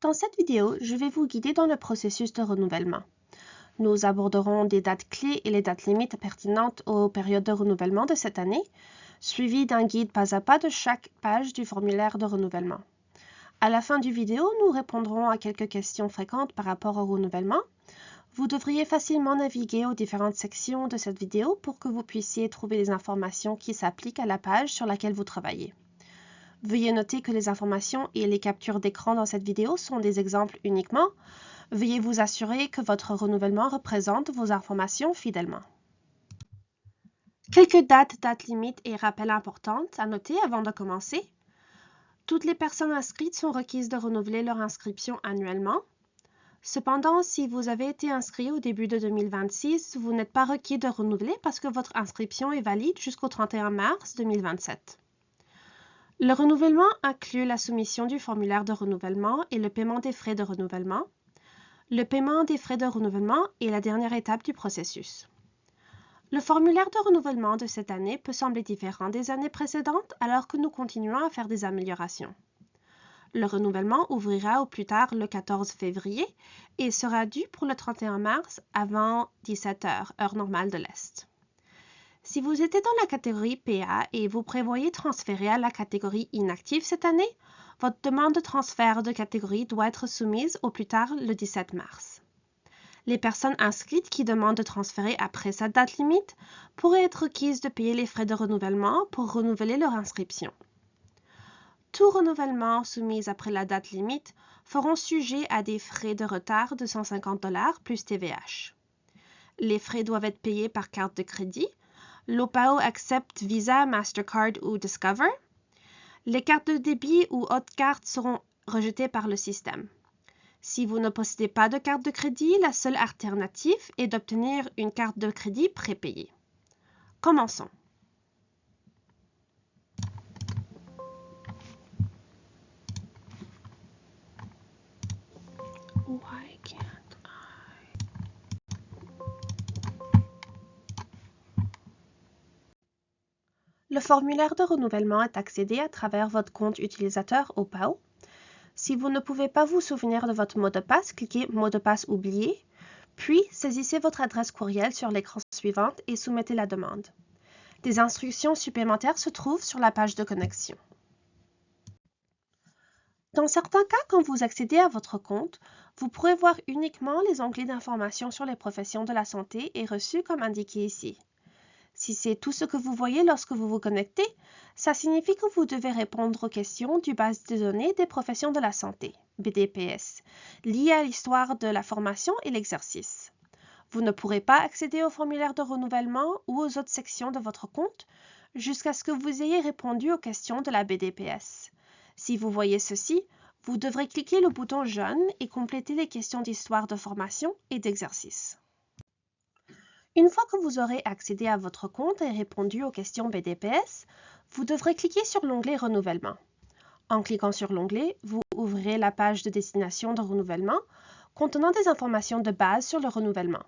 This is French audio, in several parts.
Dans cette vidéo, je vais vous guider dans le processus de renouvellement. Nous aborderons des dates clés et les dates limites pertinentes aux périodes de renouvellement de cette année, suivi d'un guide pas à pas de chaque page du formulaire de renouvellement. À la fin du vidéo, nous répondrons à quelques questions fréquentes par rapport au renouvellement. Vous devriez facilement naviguer aux différentes sections de cette vidéo pour que vous puissiez trouver les informations qui s'appliquent à la page sur laquelle vous travaillez. Veuillez noter que les informations et les captures d'écran dans cette vidéo sont des exemples uniquement. Veuillez vous assurer que votre renouvellement représente vos informations fidèlement. Quelques dates limites et rappels importantes à noter avant de commencer. Toutes les personnes inscrites sont requises de renouveler leur inscription annuellement. Cependant, si vous avez été inscrit au début de 2026, vous n'êtes pas requis de renouveler parce que votre inscription est valide jusqu'au 31 mars 2027. Le renouvellement inclut la soumission du formulaire de renouvellement et le paiement des frais de renouvellement. Le paiement des frais de renouvellement est la dernière étape du processus. Le formulaire de renouvellement de cette année peut sembler différent des années précédentes alors que nous continuons à faire des améliorations. Le renouvellement ouvrira au plus tard le 14 février et sera dû pour le 31 mars avant 17 h, heure normale de l'Est. Si vous êtes dans la catégorie PA et vous prévoyez transférer à la catégorie inactive cette année, votre demande de transfert de catégorie doit être soumise au plus tard le 17 mars. Les personnes inscrites qui demandent de transférer après cette date limite pourraient être requises de payer les frais de renouvellement pour renouveler leur inscription. Tout renouvellement soumis après la date limite feront sujet à des frais de retard de 150 $ plus TVH. Les frais doivent être payés par carte de crédit. L'OPAO accepte Visa, Mastercard ou Discover. Les cartes de débit ou autres cartes seront rejetées par le système. Si vous ne possédez pas de carte de crédit, la seule alternative est d'obtenir une carte de crédit prépayée. Commençons. Why can't Le formulaire de renouvellement est accédé à travers votre compte utilisateur OPAO. Si vous ne pouvez pas vous souvenir de votre mot de passe, cliquez « Mot de passe oublié », puis saisissez votre adresse courriel sur l'écran suivante et soumettez la demande. Des instructions supplémentaires se trouvent sur la page de connexion. Dans certains cas, quand vous accédez à votre compte, vous pourrez voir uniquement les onglets d'informations sur les professions de la santé et reçus comme indiqué ici. Si c'est tout ce que vous voyez lorsque vous vous connectez, ça signifie que vous devez répondre aux questions du base de données des professions de la santé, BDPS, liées à l'histoire de la formation et l'exercice. Vous ne pourrez pas accéder au formulaire de renouvellement ou aux autres sections de votre compte jusqu'à ce que vous ayez répondu aux questions de la BDPS. Si vous voyez ceci, vous devrez cliquer le bouton jaune et compléter les questions d'histoire de formation et d'exercice. Une fois que vous aurez accédé à votre compte et répondu aux questions BDPS, vous devrez cliquer sur l'onglet Renouvellement. En cliquant sur l'onglet, vous ouvrirez la page de destination de renouvellement contenant des informations de base sur le renouvellement.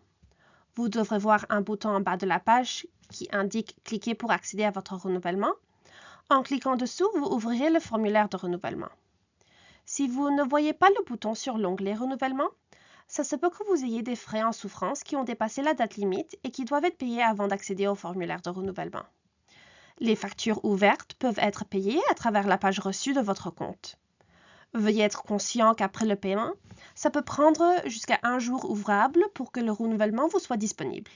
Vous devrez voir un bouton en bas de la page qui indique « Cliquez pour accéder à votre renouvellement ». En cliquant dessous, vous ouvrirez le formulaire de renouvellement. Si vous ne voyez pas le bouton sur l'onglet Renouvellement, ça se peut que vous ayez des frais en souffrance qui ont dépassé la date limite et qui doivent être payés avant d'accéder au formulaire de renouvellement. Les factures ouvertes peuvent être payées à travers la page reçue de votre compte. Veuillez être conscient qu'après le paiement, ça peut prendre jusqu'à 1 jour ouvrable pour que le renouvellement vous soit disponible.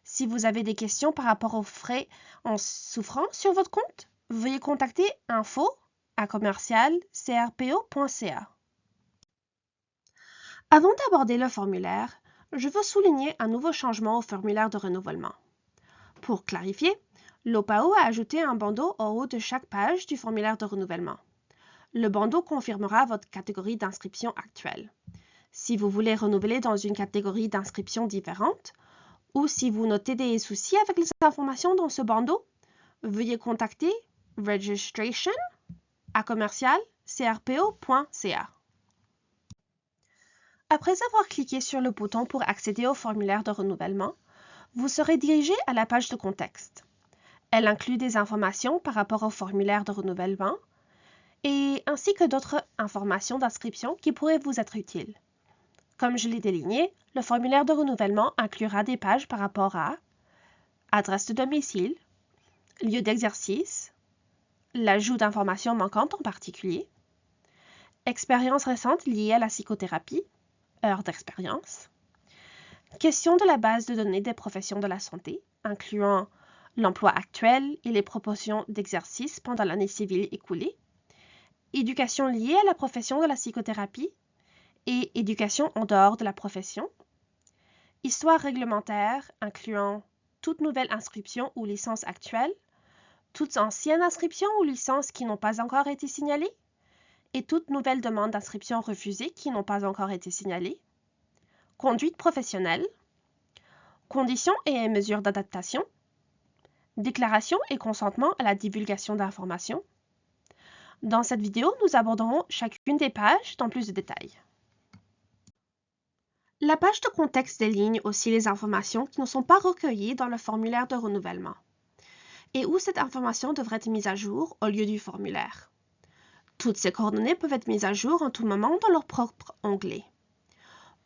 Si vous avez des questions par rapport aux frais en souffrance sur votre compte, veuillez contacter info@crpo.ca. Avant d'aborder le formulaire, je veux souligner un nouveau changement au formulaire de renouvellement. Pour clarifier, l'OPAO a ajouté un bandeau au haut de chaque page du formulaire de renouvellement. Le bandeau confirmera votre catégorie d'inscription actuelle. Si vous voulez renouveler dans une catégorie d'inscription différente, ou si vous notez des soucis avec les informations dans ce bandeau, veuillez contacter registration@crpo.ca. Après avoir cliqué sur le bouton pour accéder au formulaire de renouvellement, vous serez dirigé à la page de contexte. Elle inclut des informations par rapport au formulaire de renouvellement et ainsi que d'autres informations d'inscription qui pourraient vous être utiles. Comme je l'ai déligné, le formulaire de renouvellement inclura des pages par rapport à adresse de domicile, lieu d'exercice, l'ajout d'informations manquantes en particulier, expériences récentes liées à la psychothérapie, heures d'expérience, question de la base de données des professions de la santé, incluant l'emploi actuel et les proportions d'exercice pendant l'année civile écoulée, éducation liée à la profession de la psychothérapie et éducation en dehors de la profession, histoire réglementaire incluant toute nouvelle inscription ou licence actuelle, toutes anciennes inscriptions ou licences qui n'ont pas encore été signalées, et toute nouvelle demande d'inscription refusée qui n'ont pas encore été signalées, conduite professionnelle, conditions et mesures d'adaptation, déclaration et consentement à la divulgation d'informations. Dans cette vidéo, nous aborderons chacune des pages dans plus de détails. La page de contexte déligne aussi les informations qui ne sont pas recueillies dans le formulaire de renouvellement et où cette information devrait être mise à jour au lieu du formulaire. Toutes ces coordonnées peuvent être mises à jour en tout moment dans leur propre onglet.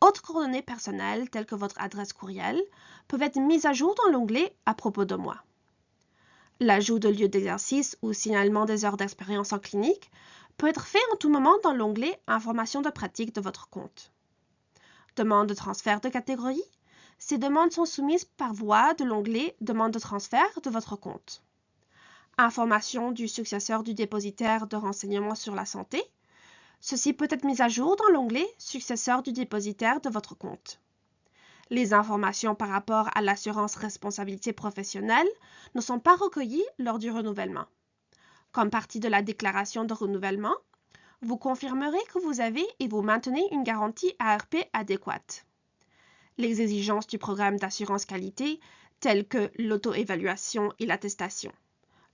Autres coordonnées personnelles, telles que votre adresse courriel, peuvent être mises à jour dans l'onglet « À propos de moi ». L'ajout de lieu d'exercice ou signalement des heures d'expérience en clinique peut être fait en tout moment dans l'onglet « Informations de pratique de votre compte ». Demande de transfert de catégorie. Ces demandes sont soumises par voie de l'onglet « Demande de transfert de votre compte ». Information du successeur du dépositaire de renseignements sur la santé. Ceci peut être mis à jour dans l'onglet « Successeur du dépositaire de votre compte ». Les informations par rapport à l'assurance responsabilité professionnelle ne sont pas recueillies lors du renouvellement. Comme partie de la déclaration de renouvellement, vous confirmerez que vous avez et vous maintenez une garantie ARP adéquate. Les exigences du programme d'assurance qualité, telles que l'auto-évaluation et l'attestation.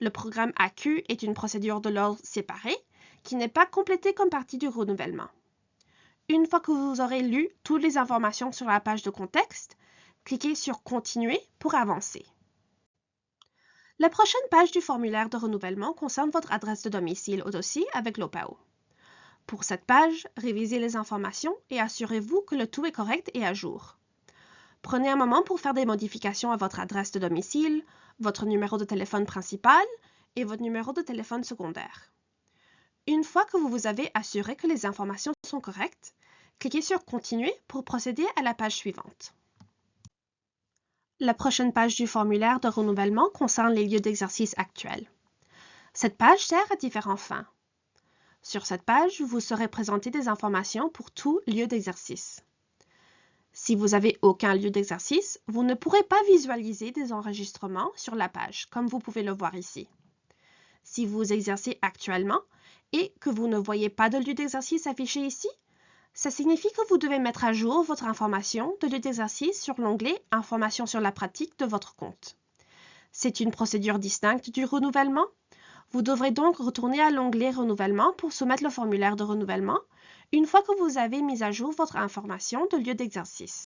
Le programme AQ est une procédure de l'ordre séparée qui n'est pas complétée comme partie du renouvellement. Une fois que vous aurez lu toutes les informations sur la page de contexte, cliquez sur « Continuer » pour avancer. La prochaine page du formulaire de renouvellement concerne votre adresse de domicile au dossier avec l'OPAO. Pour cette page, révisez les informations et assurez-vous que le tout est correct et à jour. Prenez un moment pour faire des modifications à votre adresse de domicile, votre numéro de téléphone principal et votre numéro de téléphone secondaire. Une fois que vous vous avez assuré que les informations sont correctes, cliquez sur « Continuer » pour procéder à la page suivante. La prochaine page du formulaire de renouvellement concerne les lieux d'exercice actuels. Cette page sert à différentes fins. Sur cette page, vous serez présenté des informations pour tout lieu d'exercice. Si vous n'avez aucun lieu d'exercice, vous ne pourrez pas visualiser des enregistrements sur la page, comme vous pouvez le voir ici. Si vous exercez actuellement et que vous ne voyez pas de lieu d'exercice affiché ici, ça signifie que vous devez mettre à jour votre information de lieu d'exercice sur l'onglet « Informations sur la pratique » de votre compte. C'est une procédure distincte du renouvellement. Vous devrez donc retourner à l'onglet « Renouvellement » pour soumettre le formulaire de renouvellement une fois que vous avez mis à jour votre information de lieu d'exercice.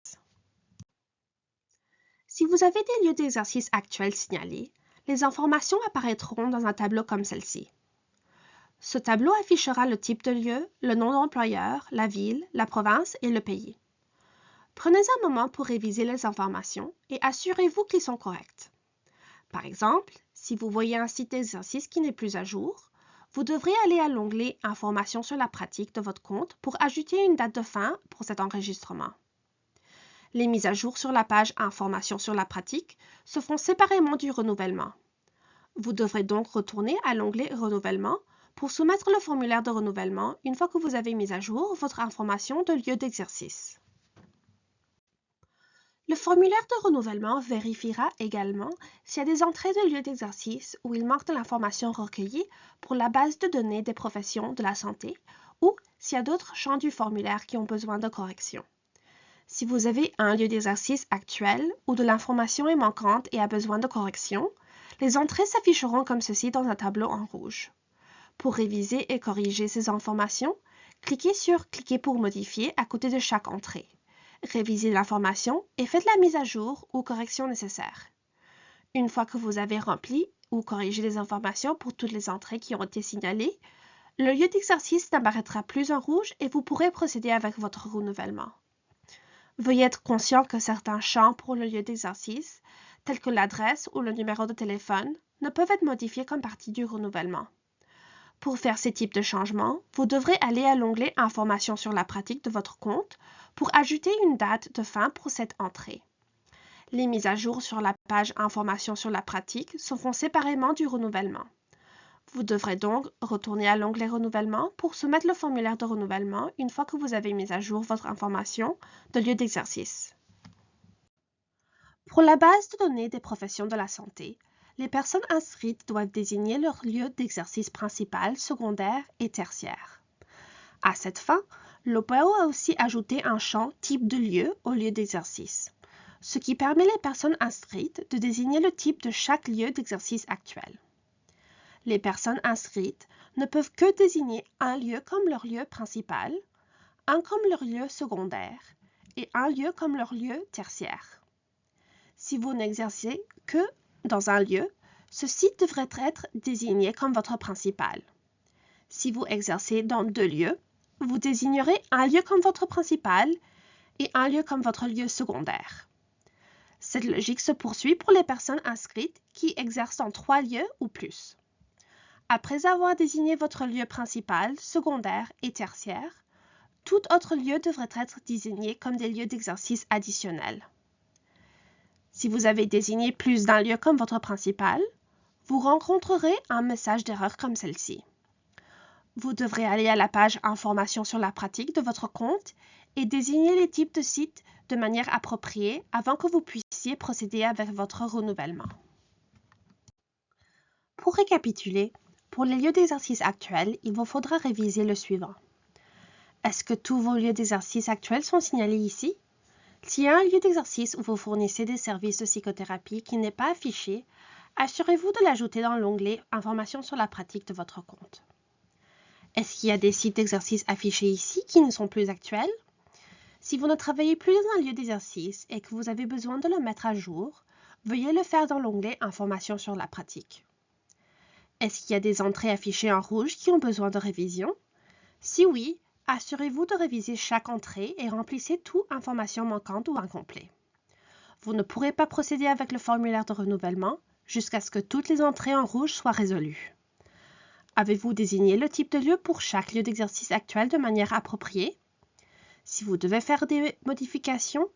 Si vous avez des lieux d'exercice actuels signalés, les informations apparaîtront dans un tableau comme celle-ci. Ce tableau affichera le type de lieu, le nom de l'employeur, la ville, la province et le pays. Prenez un moment pour réviser les informations et assurez-vous qu'ils sont corrects. Par exemple, si vous voyez un site d'exercice qui n'est plus à jour, vous devrez aller à l'onglet « Informations sur la pratique » de votre compte pour ajouter une date de fin pour cet enregistrement. Les mises à jour sur la page « Informations sur la pratique » se font séparément du renouvellement. Vous devrez donc retourner à l'onglet « Renouvellement » pour soumettre le formulaire de renouvellement une fois que vous avez mis à jour votre information de lieu d'exercice. Le formulaire de renouvellement vérifiera également s'il y a des entrées de lieu d'exercice où il manque de l'information recueillie pour la base de données des professions de la santé ou s'il y a d'autres champs du formulaire qui ont besoin de correction. Si vous avez un lieu d'exercice actuel où de l'information est manquante et a besoin de correction, les entrées s'afficheront comme ceci dans un tableau en rouge. Pour réviser et corriger ces informations, cliquez sur « Cliquer pour modifier » à côté de chaque entrée. Révisez l'information et faites la mise à jour ou correction nécessaire. Une fois que vous avez rempli ou corrigé les informations pour toutes les entrées qui ont été signalées, Le lieu d'exercice n'apparaîtra plus en rouge et vous pourrez procéder avec votre renouvellement. Veuillez être conscient que certains champs pour le lieu d'exercice, tels que l'adresse ou le numéro de téléphone, ne peuvent être modifiés comme partie du renouvellement. Pour faire ces types de changements, vous devrez aller à l'onglet « Informations sur la pratique » de votre compte pour ajouter une date de fin pour cette entrée. Les mises à jour sur la page « Informations sur la pratique » se font séparément du renouvellement. Vous devrez donc retourner à l'onglet « Renouvellement » pour soumettre le formulaire de renouvellement une fois que vous avez mis à jour votre information de lieu d'exercice. Pour la base de données des professions de la santé, les personnes inscrites doivent désigner leur lieu d'exercice principal, secondaire et tertiaire. À cette fin, l'OPAO a aussi ajouté un champ « Type de lieu » au lieu d'exercice, ce qui permet les personnes inscrites de désigner le type de chaque lieu d'exercice actuel. Les personnes inscrites ne peuvent que désigner un lieu comme leur lieu principal, un comme leur lieu secondaire et un lieu comme leur lieu tertiaire. Si vous n'exercez que dans un lieu, ce site devrait être désigné comme votre principal. Si vous exercez dans 2 lieux, vous désignerez un lieu comme votre principal et un lieu comme votre lieu secondaire. Cette logique se poursuit pour les personnes inscrites qui exercent dans 3 lieux ou plus. Après avoir désigné votre lieu principal, secondaire et tertiaire, tout autre lieu devrait être désigné comme des lieux d'exercice additionnels. Si vous avez désigné plus d'un lieu comme votre principal, vous rencontrerez un message d'erreur comme celle-ci. Vous devrez aller à la page « Informations sur la pratique » de votre compte et désigner les types de sites de manière appropriée avant que vous puissiez procéder avec votre renouvellement. Pour récapituler, pour les lieux d'exercice actuels, il vous faudra réviser le suivant. Est-ce que tous vos lieux d'exercice actuels sont signalés ici? S'il y a un lieu d'exercice où vous fournissez des services de psychothérapie qui n'est pas affiché, assurez-vous de l'ajouter dans l'onglet « Informations sur la pratique » de votre compte. Est-ce qu'il y a des sites d'exercice affichés ici qui ne sont plus actuels? Si vous ne travaillez plus dans un lieu d'exercice et que vous avez besoin de le mettre à jour, veuillez le faire dans l'onglet « Informations sur la pratique ». Est-ce qu'il y a des entrées affichées en rouge qui ont besoin de révision? Si oui, assurez-vous de réviser chaque entrée et remplissez toute information manquante ou incomplète. Vous ne pourrez pas procéder avec le formulaire de renouvellement jusqu'à ce que toutes les entrées en rouge soient résolues. Avez-vous désigné le type de lieu pour chaque lieu d'exercice actuel de manière appropriée? Si vous devez faire des modifications,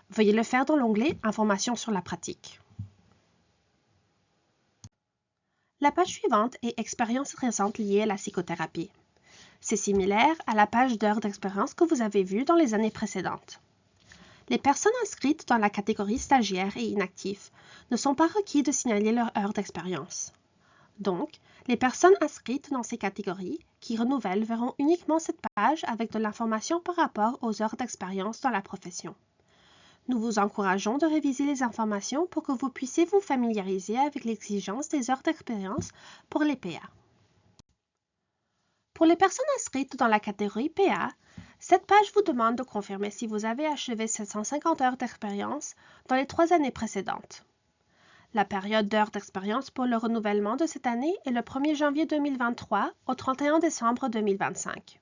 veuillez le faire dans l'onglet « Informations sur la pratique ». La page suivante est « Expériences récentes liées à la psychothérapie ». C'est similaire à la page d'heures d'expérience que vous avez vue dans les années précédentes. Les personnes inscrites dans la catégorie stagiaire et inactifs ne sont pas requis de signaler leur heure d'expérience. Donc, les personnes inscrites dans ces catégories qui renouvellent verront uniquement cette page avec de l'information par rapport aux heures d'expérience dans la profession. Nous vous encourageons de réviser les informations pour que vous puissiez vous familiariser avec l'exigence des heures d'expérience pour les PA. Pour les personnes inscrites dans la catégorie PA, cette page vous demande de confirmer si vous avez achevé 750 heures d'expérience dans les 3 années précédentes. La période d'heures d'expérience pour le renouvellement de cette année est le 1er janvier 2023 au 31 décembre 2025.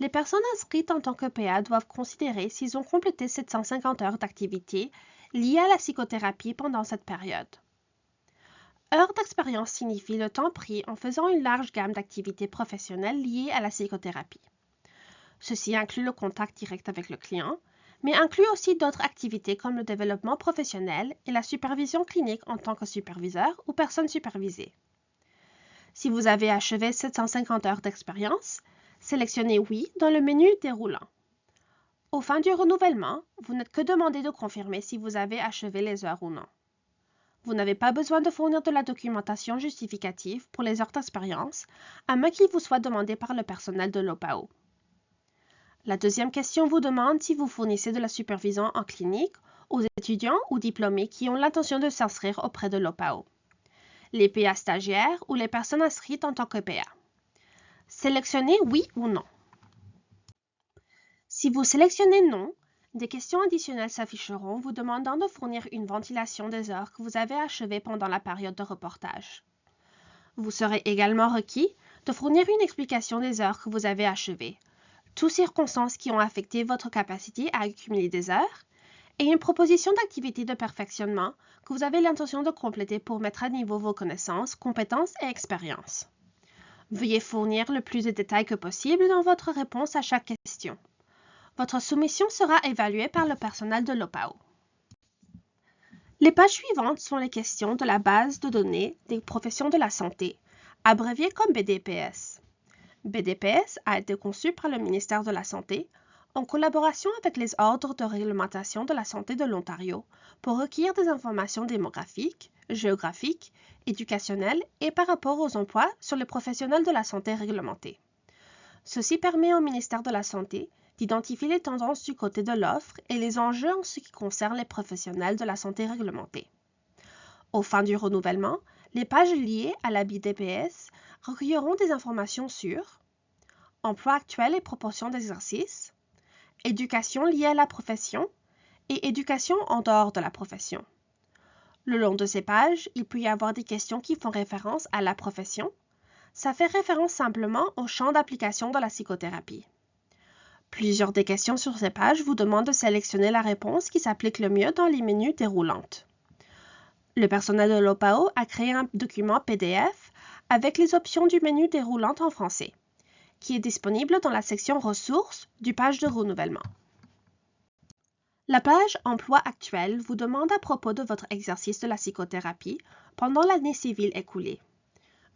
Les personnes inscrites en tant que PA doivent considérer s'ils ont complété 750 heures d'activité liées à la psychothérapie pendant cette période. Heures d'expérience signifie le temps pris en faisant une large gamme d'activités professionnelles liées à la psychothérapie. Ceci inclut le contact direct avec le client, mais inclut aussi d'autres activités comme le développement professionnel et la supervision clinique en tant que superviseur ou personne supervisée. Si vous avez achevé 750 heures d'expérience, sélectionnez « Oui » dans le menu déroulant. Au fin du renouvellement, vous n'êtes que demandé de confirmer si vous avez achevé les heures ou non. Vous n'avez pas besoin de fournir de la documentation justificative pour les heures d'expérience, à moins qu'il vous soit demandé par le personnel de l'OPAO. La deuxième question vous demande si vous fournissez de la supervision en clinique aux étudiants ou diplômés qui ont l'intention de s'inscrire auprès de l'OPAO, les PA stagiaires ou les personnes inscrites en tant que PA. Sélectionnez « Oui » ou « Non ». Si vous sélectionnez « Non », des questions additionnelles s'afficheront vous demandant de fournir une ventilation des heures que vous avez achevées pendant la période de reportage. Vous serez également requis de fournir une explication des heures que vous avez achevées, toutes circonstances qui ont affecté votre capacité à accumuler des heures, et une proposition d'activité de perfectionnement que vous avez l'intention de compléter pour mettre à niveau vos connaissances, compétences et expériences. Veuillez fournir le plus de détails que possible dans votre réponse à chaque question. Votre soumission sera évaluée par le personnel de l'OPAO. Les pages suivantes sont les questions de la base de données des professions de la santé, abréviée comme BDPS. BDPS a été conçu par le ministère de la Santé en collaboration avec les ordres de réglementation de la santé de l'Ontario pour recueillir des informations démographiques, géographiques, éducationnelles et par rapport aux emplois sur les professionnels de la santé réglementés. Ceci permet au ministère de la Santé d'identifier les tendances du côté de l'offre et les enjeux en ce qui concerne les professionnels de la santé réglementés. Aux fins du renouvellement, les pages liées à la BDPS recueilleront des informations sur emploi actuel et proportion d'exercice, éducation liée à la profession et éducation en dehors de la profession. Le long de ces pages, il peut y avoir des questions qui font référence à la profession. Ça fait référence simplement au champ d'application de la psychothérapie. Plusieurs des questions sur ces pages vous demandent de sélectionner la réponse qui s'applique le mieux dans les menus déroulantes. Le personnel de l'OPAO a créé un document PDF avec les options du menu déroulante en français, qui est disponible dans la section Ressources du page de renouvellement. La page Emploi actuel vous demande à propos de votre exercice de la psychothérapie pendant l'année civile écoulée.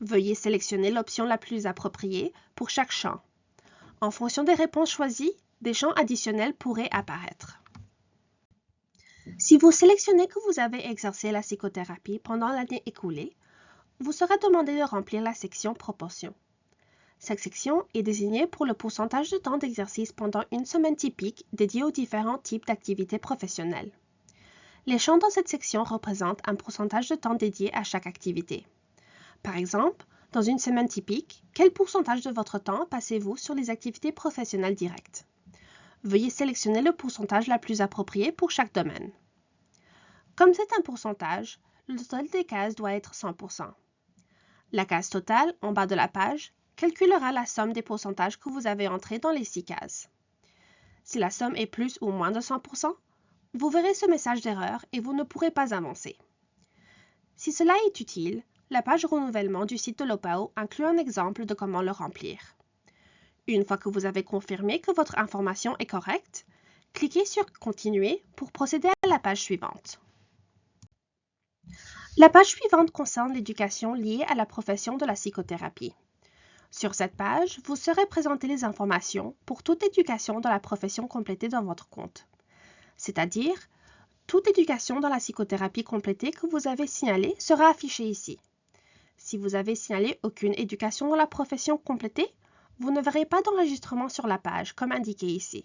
Veuillez sélectionner l'option la plus appropriée pour chaque champ. En fonction des réponses choisies, des champs additionnels pourraient apparaître. Si vous sélectionnez que vous avez exercé la psychothérapie pendant l'année écoulée, vous serez demandé de remplir la section Proportion. Cette section est désignée pour le pourcentage de temps d'exercice pendant une semaine typique dédiée aux différents types d'activités professionnelles. Les champs dans cette section représentent un pourcentage de temps dédié à chaque activité. Par exemple, dans une semaine typique, quel pourcentage de votre temps passez-vous sur les activités professionnelles directes? Veuillez sélectionner le pourcentage la plus appropriée pour chaque domaine. Comme c'est un pourcentage, le total des cases doit être 100%. La case totale, en bas de la page, calculera la somme des pourcentages que vous avez entrés dans les 6 cases. Si la somme est plus ou moins de 100%, vous verrez ce message d'erreur et vous ne pourrez pas avancer. Si cela est utile, la page renouvellement du site de l'OPAO inclut un exemple de comment le remplir. Une fois que vous avez confirmé que votre information est correcte, cliquez sur « Continuer » pour procéder à la page suivante. La page suivante concerne l'éducation liée à la profession de la psychothérapie. Sur cette page, vous serez présenté les informations pour toute éducation dans la profession complétée dans votre compte, c'est-à-dire toute éducation dans la psychothérapie complétée que vous avez signalée sera affichée ici. Si vous avez signalé aucune éducation dans la profession complétée, vous ne verrez pas d'enregistrement sur la page, comme indiqué ici.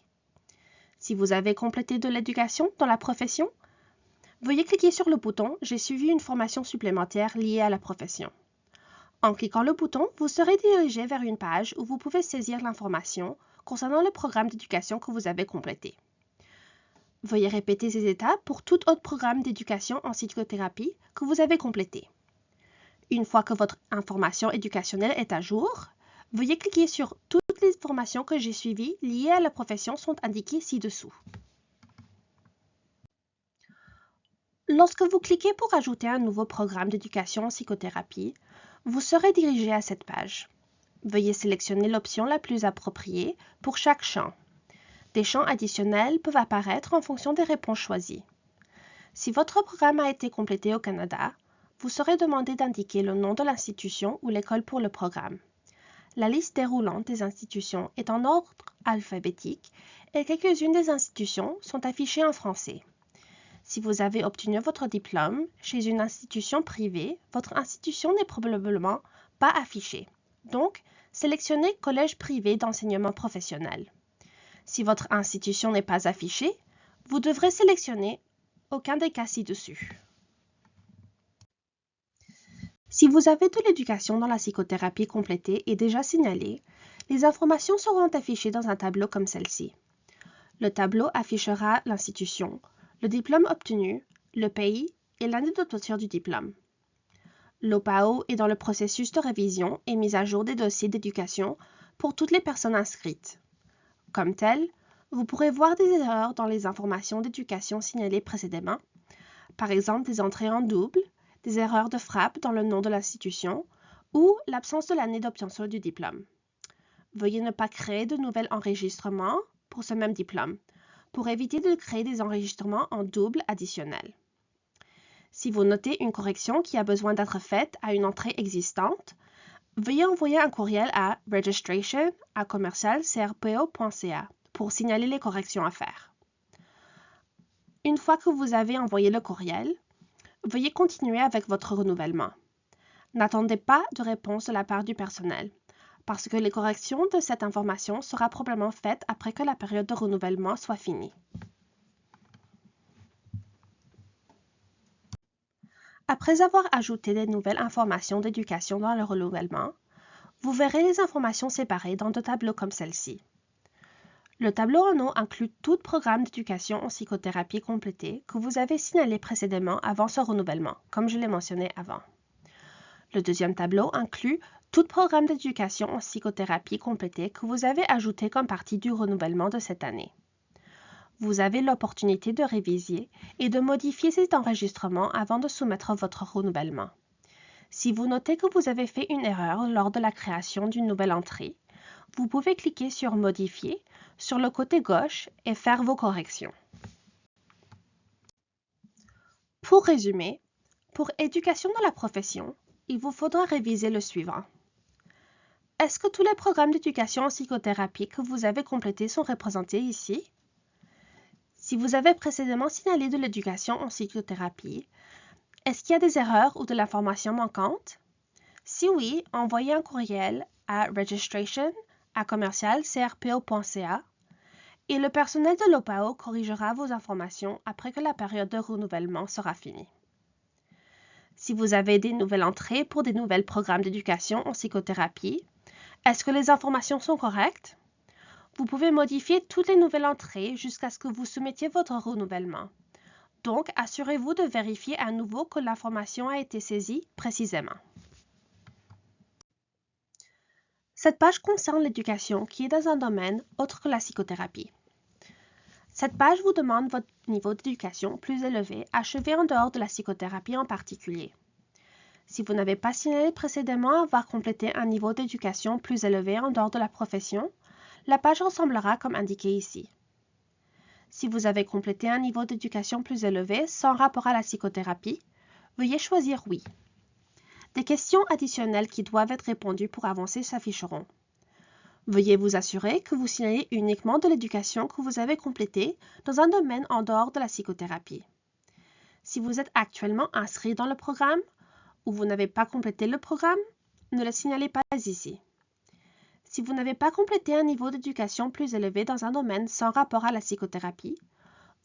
Si vous avez complété de l'éducation dans la profession, veuillez cliquer sur le bouton « J'ai suivi une formation supplémentaire liée à la profession ». En cliquant le bouton, vous serez dirigé vers une page où vous pouvez saisir l'information concernant le programme d'éducation que vous avez complété. Veuillez répéter ces étapes pour tout autre programme d'éducation en psychothérapie que vous avez complété. Une fois que votre information éducationnelle est à jour, veuillez cliquer sur « Toutes les formations que j'ai suivies liées à la profession sont indiquées ci-dessous ». Lorsque vous cliquez pour ajouter un nouveau programme d'éducation en psychothérapie, vous serez dirigé à cette page. Veuillez sélectionner l'option la plus appropriée pour chaque champ. Des champs additionnels peuvent apparaître en fonction des réponses choisies. Si votre programme a été complété au Canada, vous serez demandé d'indiquer le nom de l'institution ou l'école pour le programme. La liste déroulante des institutions est en ordre alphabétique et quelques-unes des institutions sont affichées en français. Si vous avez obtenu votre diplôme chez une institution privée, votre institution n'est probablement pas affichée. Donc, sélectionnez Collège privé d'enseignement professionnel. Si votre institution n'est pas affichée, vous devrez sélectionner aucun des cas ci-dessus. Si vous avez de l'éducation dans la psychothérapie complétée et déjà signalée, les informations seront affichées dans un tableau comme celle-ci. Le tableau affichera l'institution, le diplôme obtenu, le pays et l'année d'obtention du diplôme. L'OPAO est dans le processus de révision et mise à jour des dossiers d'éducation pour toutes les personnes inscrites. Comme tel, vous pourrez voir des erreurs dans les informations d'éducation signalées précédemment, par exemple des entrées en double, des erreurs de frappe dans le nom de l'institution ou l'absence de l'année d'obtention du diplôme. Veuillez ne pas créer de nouveaux enregistrements pour ce même diplôme, pour éviter de créer des enregistrements en double additionnels. Si vous notez une correction qui a besoin d'être faite à une entrée existante, veuillez envoyer un courriel à registration@crpo.ca pour signaler les corrections à faire. Une fois que vous avez envoyé le courriel, veuillez continuer avec votre renouvellement. N'attendez pas de réponse de la part du personnel, parce que les corrections de cette information seront probablement faites après que la période de renouvellement soit finie. Après avoir ajouté des nouvelles informations d'éducation dans le renouvellement, vous verrez les informations séparées dans deux tableaux comme celle-ci. Le tableau en haut inclut tout programme d'éducation en psychothérapie complété que vous avez signalé précédemment avant ce renouvellement, comme je l'ai mentionné avant. Le deuxième tableau inclut tout programme d'éducation en psychothérapie complété que vous avez ajouté comme partie du renouvellement de cette année. Vous avez l'opportunité de réviser et de modifier cet enregistrement avant de soumettre votre renouvellement. Si vous notez que vous avez fait une erreur lors de la création d'une nouvelle entrée, vous pouvez cliquer sur « Modifier » sur le côté gauche et faire vos corrections. Pour résumer, pour éducation dans la profession, il vous faudra réviser le suivant. Est-ce que tous les programmes d'éducation en psychothérapie que vous avez complétés sont représentés ici? Si vous avez précédemment signalé de l'éducation en psychothérapie, est-ce qu'il y a des erreurs ou de l'information manquante? Si oui, envoyez un courriel à registration@crpo.ca et le personnel de l'OPAO corrigera vos informations après que la période de renouvellement sera finie. Si vous avez des nouvelles entrées pour des nouveaux programmes d'éducation en psychothérapie, est-ce que les informations sont correctes? Vous pouvez modifier toutes les nouvelles entrées jusqu'à ce que vous soumettiez votre renouvellement. Donc, assurez-vous de vérifier à nouveau que l'information a été saisie précisément. Cette page concerne l'éducation qui est dans un domaine autre que la psychothérapie. Cette page vous demande votre niveau d'éducation plus élevé achevé en dehors de la psychothérapie en particulier. Si vous n'avez pas signalé précédemment avoir complété un niveau d'éducation plus élevé en dehors de la profession, la page ressemblera comme indiqué ici. Si vous avez complété un niveau d'éducation plus élevé sans rapport à la psychothérapie, veuillez choisir « Oui ». Des questions additionnelles qui doivent être répondues pour avancer s'afficheront. Veuillez vous assurer que vous signalez uniquement de l'éducation que vous avez complétée dans un domaine en dehors de la psychothérapie. Si vous êtes actuellement inscrit dans le programme ou vous n'avez pas complété le programme, ne le signalez pas ici. Si vous n'avez pas complété un niveau d'éducation plus élevé dans un domaine sans rapport à la psychothérapie,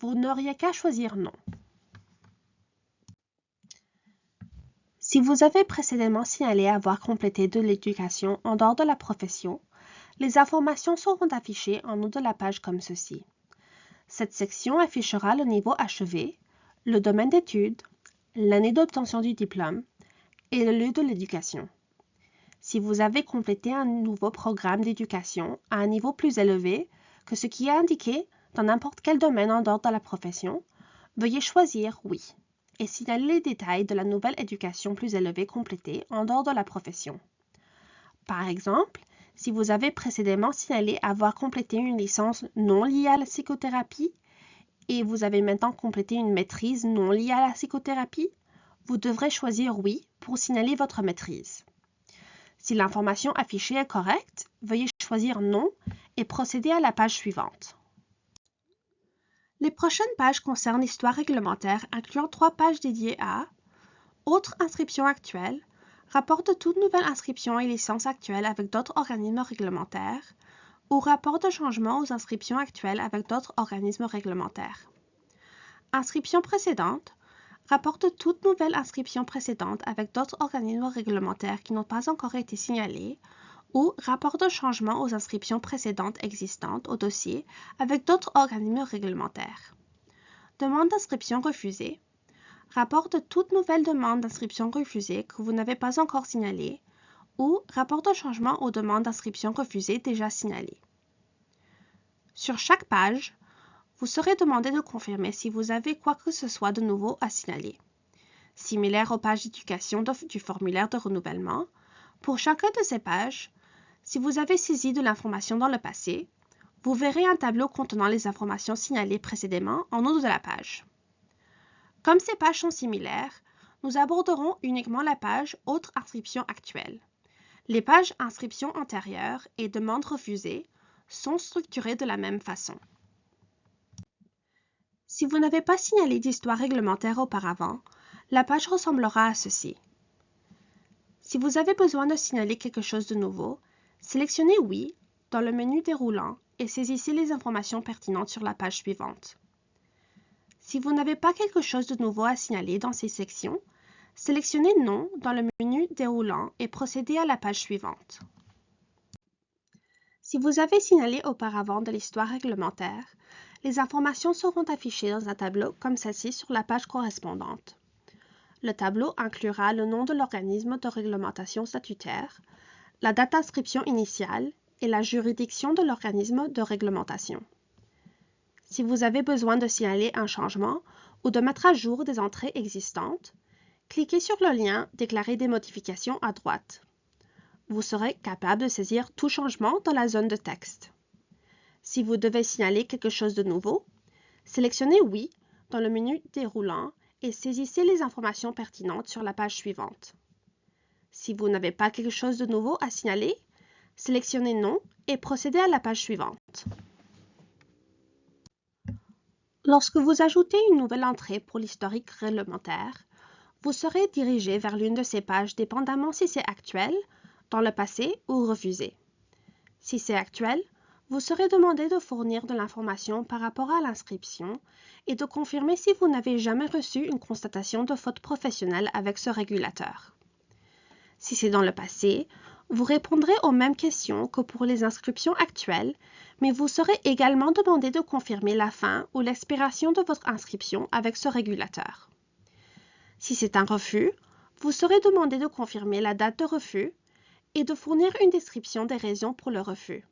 vous n'auriez qu'à choisir « Non ». Si vous avez précédemment signalé avoir complété de l'éducation en dehors de la profession, les informations seront affichées en haut de la page comme ceci. Cette section affichera le niveau achevé, le domaine d'études, l'année d'obtention du diplôme et le lieu de l'éducation. Si vous avez complété un nouveau programme d'éducation à un niveau plus élevé que ce qui est indiqué dans n'importe quel domaine en dehors de la profession, veuillez choisir « Oui » et signaler les détails de la nouvelle éducation plus élevée complétée en dehors de la profession. Par exemple, si vous avez précédemment signalé avoir complété une licence non liée à la psychothérapie et vous avez maintenant complété une maîtrise non liée à la psychothérapie, vous devrez choisir « Oui » pour signaler votre maîtrise. Si l'information affichée est correcte, veuillez choisir « Non » et procéder à la page suivante. Les prochaines pages concernent l'histoire réglementaire, incluant 3 pages dédiées à Autres inscriptions actuelles, rapport de toute nouvelle inscription et licence actuelle avec d'autres organismes réglementaires, ou rapport de changement aux inscriptions actuelles avec d'autres organismes réglementaires. Inscription précédente, rapport de toute nouvelle inscription précédente avec d'autres organismes réglementaires qui n'ont pas encore été signalés, ou rapport de changement aux inscriptions précédentes existantes au dossier avec d'autres organismes réglementaires. Demande d'inscription refusée, rapport de toute nouvelle demande d'inscription refusée que vous n'avez pas encore signalée ou rapport de changement aux demandes d'inscription refusées déjà signalées. Sur chaque page, vous serez demandé de confirmer si vous avez quoi que ce soit de nouveau à signaler. Similaire aux pages d'éducation du formulaire de renouvellement, pour chacune de ces pages, si vous avez saisi de l'information dans le passé, vous verrez un tableau contenant les informations signalées précédemment en haut de la page. Comme ces pages sont similaires, nous aborderons uniquement la page « Autres inscriptions actuelles ». Les pages « Inscriptions antérieures » et « Demandes refusées » sont structurées de la même façon. Si vous n'avez pas signalé d'histoire réglementaire auparavant, la page ressemblera à ceci. Si vous avez besoin de signaler quelque chose de nouveau, sélectionnez « Oui » dans le menu déroulant et saisissez les informations pertinentes sur la page suivante. Si vous n'avez pas quelque chose de nouveau à signaler dans ces sections, sélectionnez « Non » dans le menu déroulant et procédez à la page suivante. Si vous avez signalé auparavant de l'histoire réglementaire, les informations seront affichées dans un tableau comme celle-ci sur la page correspondante. Le tableau inclura le nom de l'organisme de réglementation statutaire, la date d'inscription initiale et la juridiction de l'organisme de réglementation. Si vous avez besoin de signaler un changement ou de mettre à jour des entrées existantes, cliquez sur le lien « Déclarer des modifications » à droite. Vous serez capable de saisir tout changement dans la zone de texte. Si vous devez signaler quelque chose de nouveau, sélectionnez « Oui » dans le menu déroulant et saisissez les informations pertinentes sur la page suivante. Si vous n'avez pas quelque chose de nouveau à signaler, sélectionnez « Non » et procédez à la page suivante. Lorsque vous ajoutez une nouvelle entrée pour l'historique réglementaire, vous serez dirigé vers l'une de ces pages dépendamment si c'est actuel, dans le passé ou refusé. Si c'est actuel, vous serez demandé de fournir de l'information par rapport à l'inscription et de confirmer si vous n'avez jamais reçu une constatation de faute professionnelle avec ce régulateur. Si c'est dans le passé, vous répondrez aux mêmes questions que pour les inscriptions actuelles, mais vous serez également demandé de confirmer la fin ou l'expiration de votre inscription avec ce régulateur. Si c'est un refus, vous serez demandé de confirmer la date de refus et de fournir une description des raisons pour le refus.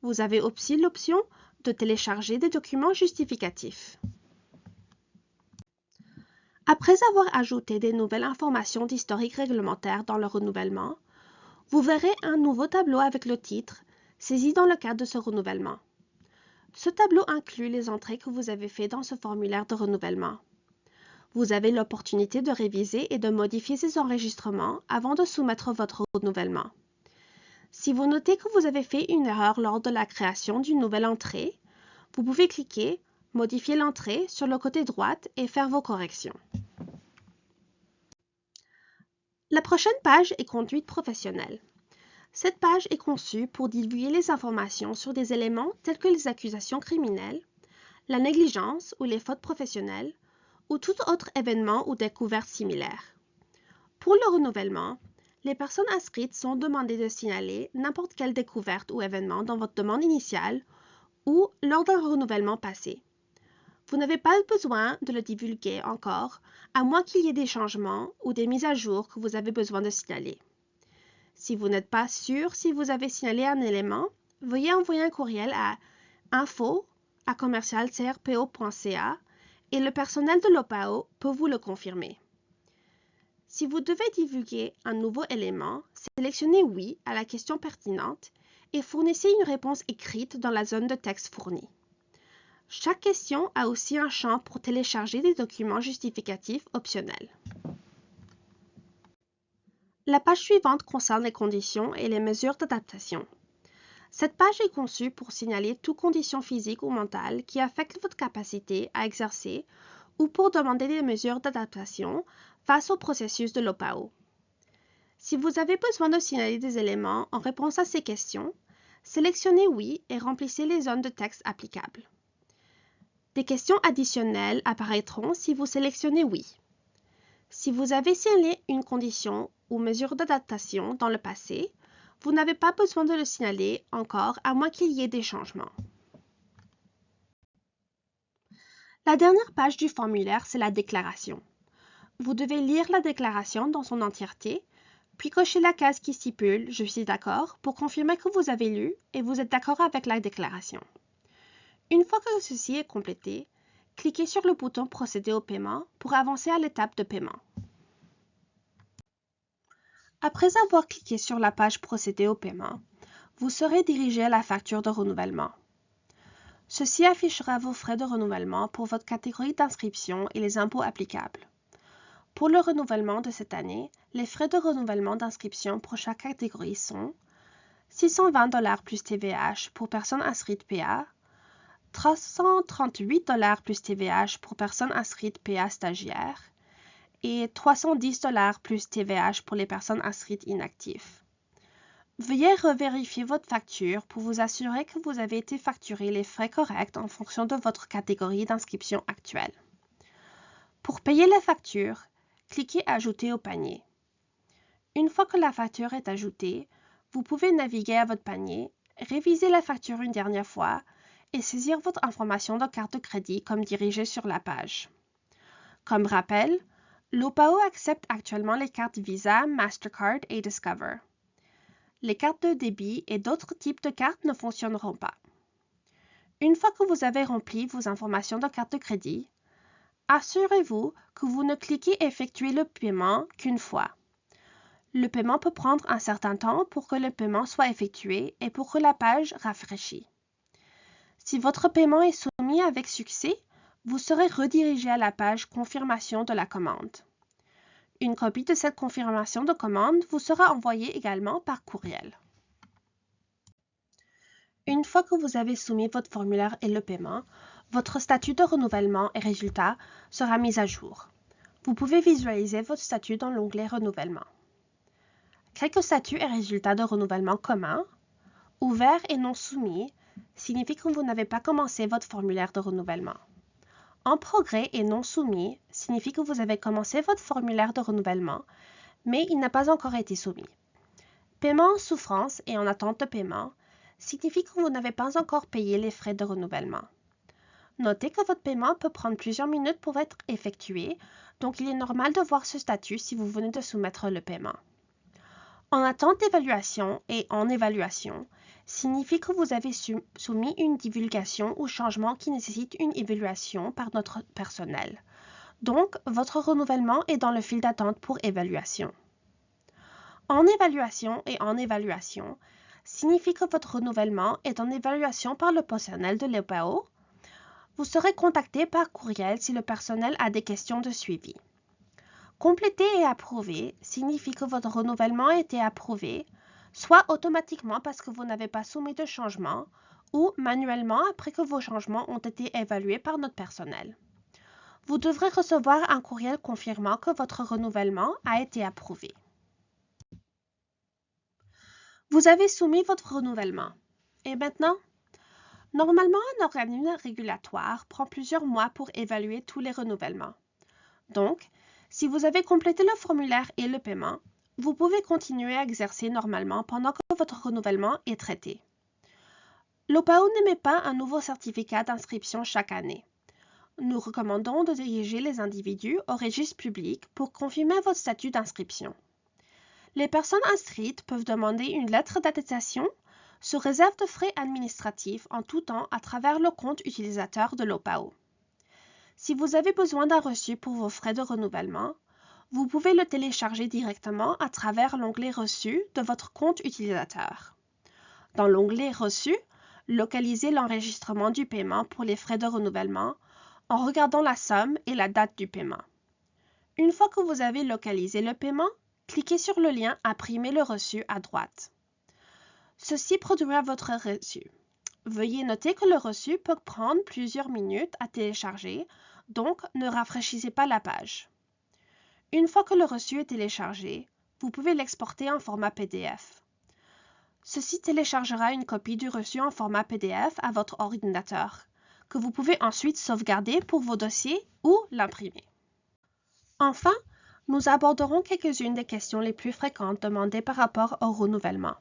Vous avez aussi l'option de télécharger des documents justificatifs. Après avoir ajouté des nouvelles informations d'historique réglementaire dans le renouvellement, vous verrez un nouveau tableau avec le titre « Saisi dans le cadre de ce renouvellement ». Ce tableau inclut les entrées que vous avez faites dans ce formulaire de renouvellement. Vous avez l'opportunité de réviser et de modifier ces enregistrements avant de soumettre votre renouvellement. Si vous notez que vous avez fait une erreur lors de la création d'une nouvelle entrée, vous pouvez cliquer « Modifier l'entrée » sur le côté droit et faire vos corrections. La prochaine page est Conduite professionnelle. Cette page est conçue pour divulguer les informations sur des éléments tels que les accusations criminelles, la négligence ou les fautes professionnelles, ou tout autre événement ou découverte similaire. Pour le renouvellement, les personnes inscrites sont demandées de signaler n'importe quelle découverte ou événement dans votre demande initiale ou lors d'un renouvellement passé. Vous n'avez pas besoin de le divulguer encore, à moins qu'il y ait des changements ou des mises à jour que vous avez besoin de signaler. Si vous n'êtes pas sûr si vous avez signalé un élément, veuillez envoyer un courriel à info@commercial-crpo.ca et le personnel de l'OPAO peut vous le confirmer. Si vous devez divulguer un nouveau élément, sélectionnez « Oui » à la question pertinente et fournissez une réponse écrite dans la zone de texte fournie. Chaque question a aussi un champ pour télécharger des documents justificatifs optionnels. La page suivante concerne les conditions et les mesures d'adaptation. Cette page est conçue pour signaler toute condition physique ou mentale qui affecte votre capacité à exercer ou pour demander des mesures d'adaptation face au processus de l'OPAO. Si vous avez besoin de signaler des éléments en réponse à ces questions, sélectionnez « Oui » et remplissez les zones de texte applicables. Des questions additionnelles apparaîtront si vous sélectionnez « Oui ». Si vous avez signalé une condition ou mesure d'adaptation dans le passé, vous n'avez pas besoin de le signaler encore à moins qu'il y ait des changements. La dernière page du formulaire, c'est la déclaration. Vous devez lire la déclaration dans son entièreté, puis cocher la case qui stipule « Je suis d'accord » pour confirmer que vous avez lu et vous êtes d'accord avec la déclaration. Une fois que ceci est complété, cliquez sur le bouton « Procéder au paiement » pour avancer à l'étape de paiement. Après avoir cliqué sur la page « Procéder au paiement », vous serez dirigé à la facture de renouvellement. Ceci affichera vos frais de renouvellement pour votre catégorie d'inscription et les impôts applicables. Pour le renouvellement de cette année, les frais de renouvellement d'inscription pour chaque catégorie sont 620 $ plus TVH pour personnes inscrites PA, 338 $ plus TVH pour personnes inscrites PA stagiaires et 310 $ plus TVH pour les personnes inscrites inactives. Veuillez revérifier votre facture pour vous assurer que vous avez été facturé les frais corrects en fonction de votre catégorie d'inscription actuelle. Pour payer la facture, cliquez « Ajouter au panier ». Une fois que la facture est ajoutée, vous pouvez naviguer à votre panier, réviser la facture une dernière fois et saisir votre information de carte de crédit comme dirigé sur la page. Comme rappel, l'OPAO accepte actuellement les cartes Visa, Mastercard et Discover. Les cartes de débit et d'autres types de cartes ne fonctionneront pas. Une fois que vous avez rempli vos informations de carte de crédit, assurez-vous que vous ne cliquez effectuer le paiement qu'une fois. Le paiement peut prendre un certain temps pour que le paiement soit effectué et pour que la page rafraîchisse. Si votre paiement est soumis avec succès, vous serez redirigé à la page Confirmation de la commande. Une copie de cette confirmation de commande vous sera envoyée également par courriel. Une fois que vous avez soumis votre formulaire et le paiement, votre statut de renouvellement et résultat sera mis à jour. Vous pouvez visualiser votre statut dans l'onglet Renouvellement. Quelques statuts et résultats de renouvellement communs, ouverts et non soumis, signifie que vous n'avez pas commencé votre formulaire de renouvellement. En progrès et non soumis signifie que vous avez commencé votre formulaire de renouvellement, mais il n'a pas encore été soumis. Paiement en souffrance et en attente de paiement signifie que vous n'avez pas encore payé les frais de renouvellement. Notez que votre paiement peut prendre plusieurs minutes pour être effectué, donc il est normal de voir ce statut si vous venez de soumettre le paiement. En attente d'évaluation et en évaluation signifie que vous avez soumis une divulgation ou changement qui nécessite une évaluation par notre personnel. Donc, votre renouvellement est dans le fil d'attente pour évaluation. En évaluation et en évaluation signifie que votre renouvellement est en évaluation par le personnel de l'OPAO. Vous serez contacté par courriel si le personnel a des questions de suivi. Complété et approuvé signifie que votre renouvellement a été approuvé, soit automatiquement parce que vous n'avez pas soumis de changement ou manuellement après que vos changements ont été évalués par notre personnel. Vous devrez recevoir un courriel confirmant que votre renouvellement a été approuvé. Vous avez soumis votre renouvellement. Et maintenant? Normalement, un organisme régulatoire prend plusieurs mois pour évaluer tous les renouvellements. Donc, si vous avez complété le formulaire et le paiement, vous pouvez continuer à exercer normalement pendant que votre renouvellement est traité. L'OPAO n'émet pas un nouveau certificat d'inscription chaque année. Nous recommandons de diriger les individus au registre public pour confirmer votre statut d'inscription. Les personnes inscrites peuvent demander une lettre d'attestation sous réserve de frais administratifs en tout temps à travers le compte utilisateur de l'OPAO. Si vous avez besoin d'un reçu pour vos frais de renouvellement, vous pouvez le télécharger directement à travers l'onglet Reçu de votre compte utilisateur. Dans l'onglet Reçu, localisez l'enregistrement du paiement pour les frais de renouvellement en regardant la somme et la date du paiement. Une fois que vous avez localisé le paiement, cliquez sur le lien Imprimer le reçu à droite. Ceci produira votre reçu. Veuillez noter que le reçu peut prendre plusieurs minutes à télécharger, donc ne rafraîchissez pas la page. Une fois que le reçu est téléchargé, vous pouvez l'exporter en format PDF. Ceci téléchargera une copie du reçu en format PDF à votre ordinateur, que vous pouvez ensuite sauvegarder pour vos dossiers ou l'imprimer. Enfin, nous aborderons quelques-unes des questions les plus fréquentes demandées par rapport au renouvellement.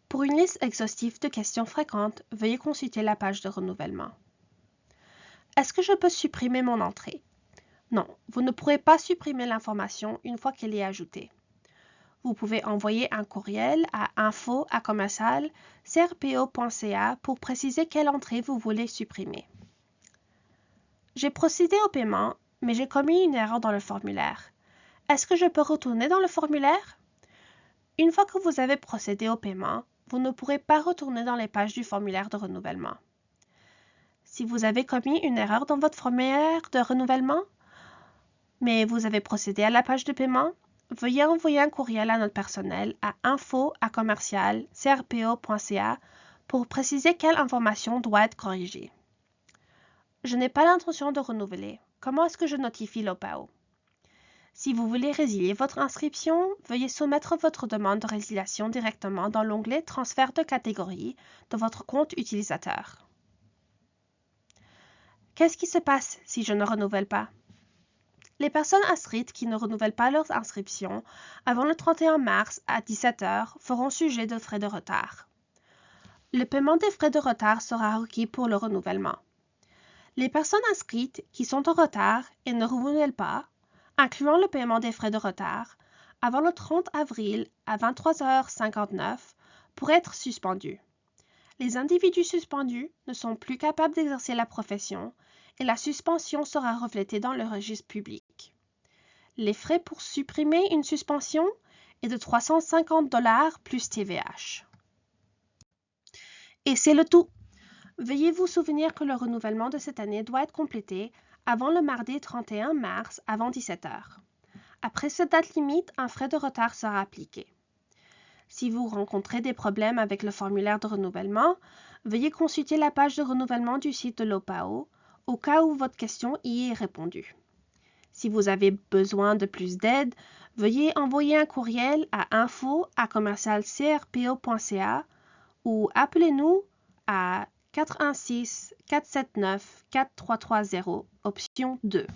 Pour une liste exhaustive de questions fréquentes, veuillez consulter la page de renouvellement. Est-ce que je peux supprimer mon entrée? Non, vous ne pourrez pas supprimer l'information une fois qu'elle est ajoutée. Vous pouvez envoyer un courriel à info@crpo.ca pour préciser quelle entrée vous voulez supprimer. J'ai procédé au paiement, mais j'ai commis une erreur dans le formulaire. Est-ce que je peux retourner dans le formulaire? Une fois que vous avez procédé au paiement, vous ne pourrez pas retourner dans les pages du formulaire de renouvellement. Si vous avez commis une erreur dans votre formulaire de renouvellement, mais vous avez procédé à la page de paiement, veuillez envoyer un courriel à notre personnel à info@crpo.ca pour préciser quelle information doit être corrigée. Je n'ai pas l'intention de renouveler. Comment est-ce que je notifie l'OPAO? Si vous voulez résilier votre inscription, veuillez soumettre votre demande de résiliation directement dans l'onglet Transfert de catégorie de votre compte utilisateur. Qu'est-ce qui se passe si je ne renouvelle pas? Les personnes inscrites qui ne renouvellent pas leurs inscriptions avant le 31 mars à 17 h feront sujet de frais de retard. Le paiement des frais de retard sera requis pour le renouvellement. Les personnes inscrites qui sont en retard et ne renouvellent pas, incluant le paiement des frais de retard, avant le 30 avril à 23h59 pourraient être suspendues. Les individus suspendus ne sont plus capables d'exercer la profession et la suspension sera reflétée dans le registre public. Les frais pour supprimer une suspension est de 350 $ plus TVH. Et c'est le tout! Veuillez vous souvenir que le renouvellement de cette année doit être complété avant le mardi 31 mars avant 17 h. Après cette date limite, un frais de retard sera appliqué. Si vous rencontrez des problèmes avec le formulaire de renouvellement, veuillez consulter la page de renouvellement du site de l'OPAO au cas où votre question y est répondue. Si vous avez besoin de plus d'aide, veuillez envoyer un courriel à info@crpo.ca ou appelez-nous à 416 479 4330, option 2.